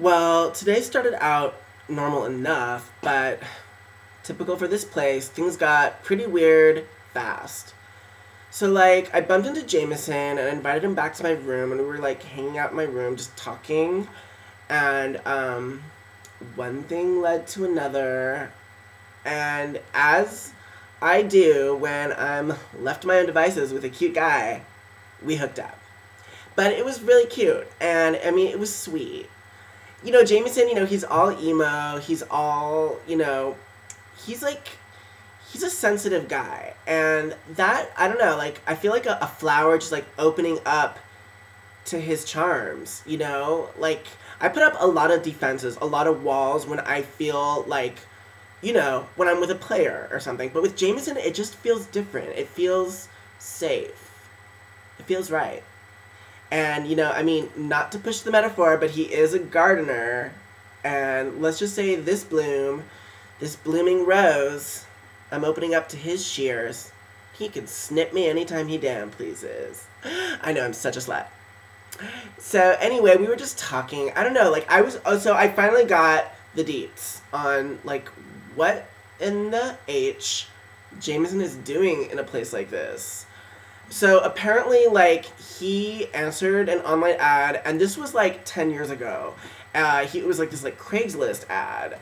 Well, today started out normal enough, but typical for this place, things got pretty weird fast. So, like, I bumped into Jameson and I invited him back to my room, and we were, like, hanging out in my room just talking. And, one thing led to another. And as I do when I'm left to my own devices with a cute guy, we hooked up. But it was really cute, and, I mean, it was sweet. You know, Jameson, he's all emo, he's all, he's he's a sensitive guy. And that, I don't know, like, I feel like a flower just, like, opening up to his charms, Like, I put up a lot of defenses, a lot of walls when I feel like, when I'm with a player or something. But with Jameson, it just feels different. It feels safe. It feels right. And, not to push the metaphor, but he is a gardener. And let's just say this blooming rose, I'm opening up to his shears. He can snip me anytime he damn pleases. I know, I'm such a slut. So anyway, we were just talking. I don't know, like, so I finally got the deets on, like, what in the H Jameson is doing in a place like this. So apparently, like, he answered an online ad, and this was, like, 10 years ago. It was, like, this, like, Craigslist ad.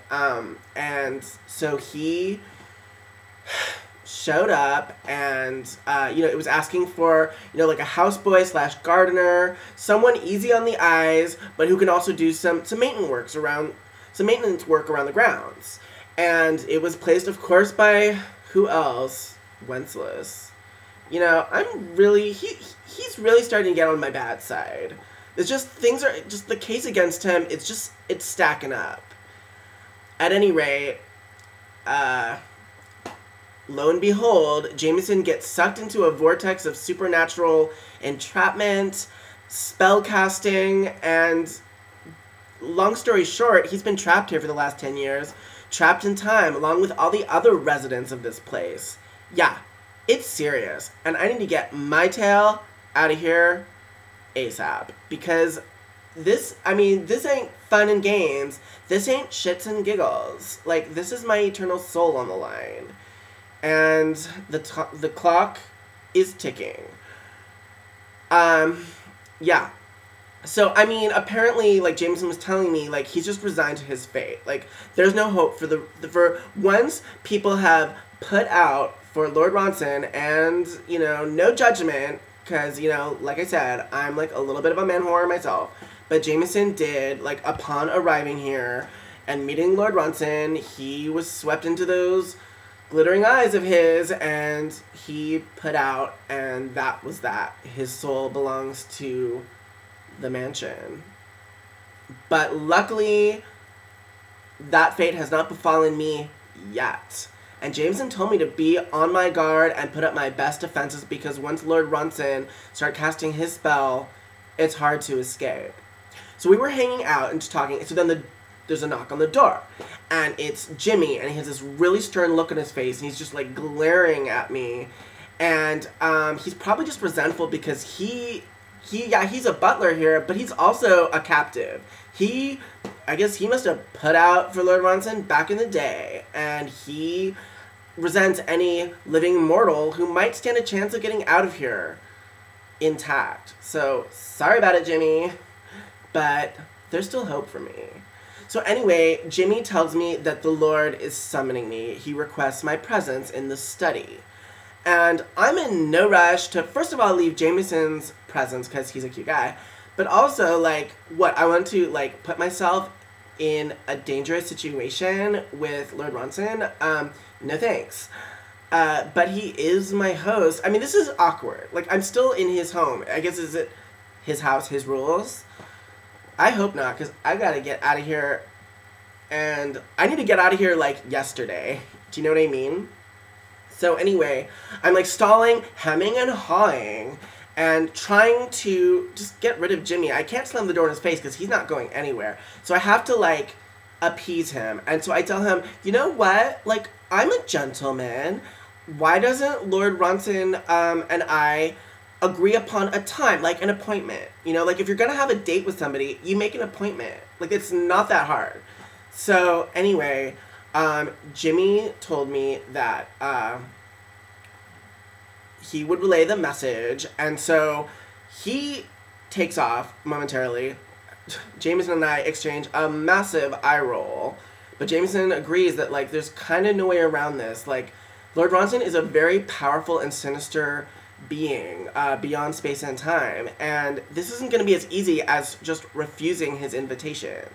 And so he showed up, and, it was asking for, like, a houseboy / gardener, someone easy on the eyes, but who can also do some maintenance work around the grounds. And it was placed, of course, by who else? Wenceslas. He's really starting to get on my bad side. It's just, things are, just the case against him, it's stacking up. At any rate, lo and behold, Jameson gets sucked into a vortex of supernatural entrapment, spell casting, and long story short, he's been trapped here for the last 10 years, trapped in time, along with all the other residents of this place. Yeah. It's serious, and I need to get my tail out of here ASAP, because this ain't fun and games. This ain't shits and giggles. Like, this is my eternal soul on the line. And the clock is ticking. Yeah. So, apparently, like, Jameson was telling me, like, he's just resigned to his fate. Like, there's no hope for once people have put out for Lord Ronson, and, no judgment, because, like I said, I'm, like, a little bit of a man whore myself, but Jameson did, like, upon arriving here and meeting Lord Ronson, he was swept into those glittering eyes of his, and he put out, and that was that. His soul belongs to the mansion. But luckily, that fate has not befallen me yet. And Jameson told me to be on my guard and put up my best defenses, because once Lord Ronson started casting his spell, it's hard to escape. So we were hanging out and just talking. So then there's a knock on the door. And it's Jimmy, and he has this really stern look on his face, and he's just, like, glaring at me. And he's probably just resentful because he's a butler here, but he's also a captive. I guess he must have put out for Lord Ronson back in the day, and he resents any living mortal who might stand a chance of getting out of here intact. So, sorry about it, Jimmy, but there's still hope for me. So anyway, Jimmy tells me that the Lord is summoning me. He requests my presence in the study. And I'm in no rush to, first of all, leave Jameson's presence because he's a cute guy, but also, like, I want to, like, put myself in a dangerous situation with Lord Ronson. No thanks. But he is my host. This is awkward. Like, I'm still in his home. I guess, is it his house, his rules? I hope not, because I gotta get out of here, and I need to get out of here, like, yesterday. Do you know what I mean? So anyway, I'm, like, stalling, hemming and hawing, and trying to just get rid of Jimmy. I can't slam the door in his face because he's not going anywhere. So I have to, like, appease him. And so I tell him, you know what? Like, I'm a gentleman. Why doesn't Lord Ronson and I agree upon a time, like an appointment. You know, like if you're gonna have a date with somebody, you make an appointment. Like it's not that hard. So anyway, Jimmy told me that he would relay the message, and so he takes off momentarily. Jameson and I exchange a massive eye roll, but Jameson agrees that like there's kind of no way around this. Like Lord Ronson is a very powerful and sinister being beyond space and time, and this isn't going to be as easy as just refusing his invitation.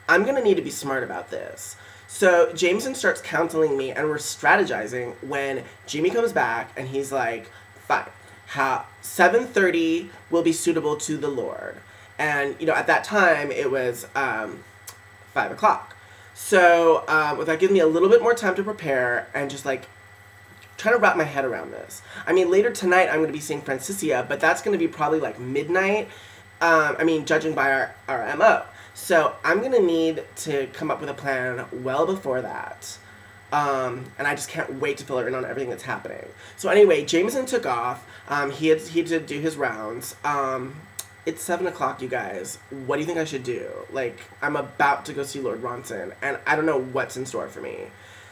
I'm going to need to be smart about this. So Jameson starts counseling me, and we're strategizing when Jimmy comes back, and he's like, fine, 7:30 will be suitable to the Lord. And, you know, at that time, it was 5 o'clock. So that gives me a little bit more time to prepare and just, like, trying to wrap my head around this. I mean, later tonight, I'm going to be seeing Francicia, but that's going to be probably, like, midnight. Judging by our MO. So I'm going to need to come up with a plan well before that. And I just can't wait to fill her in on everything that's happening. So anyway, Jameson took off. He had to do his rounds. It's 7 o'clock, you guys. What do you think I should do? Like, I'm about to go see Lord Ronson, and I don't know what's in store for me.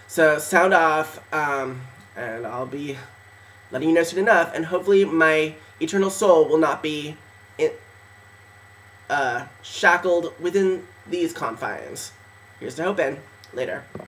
So sound off, and I'll be letting you know soon enough, and hopefully my eternal soul will not be shackled within these confines. Here's to hoping. Later.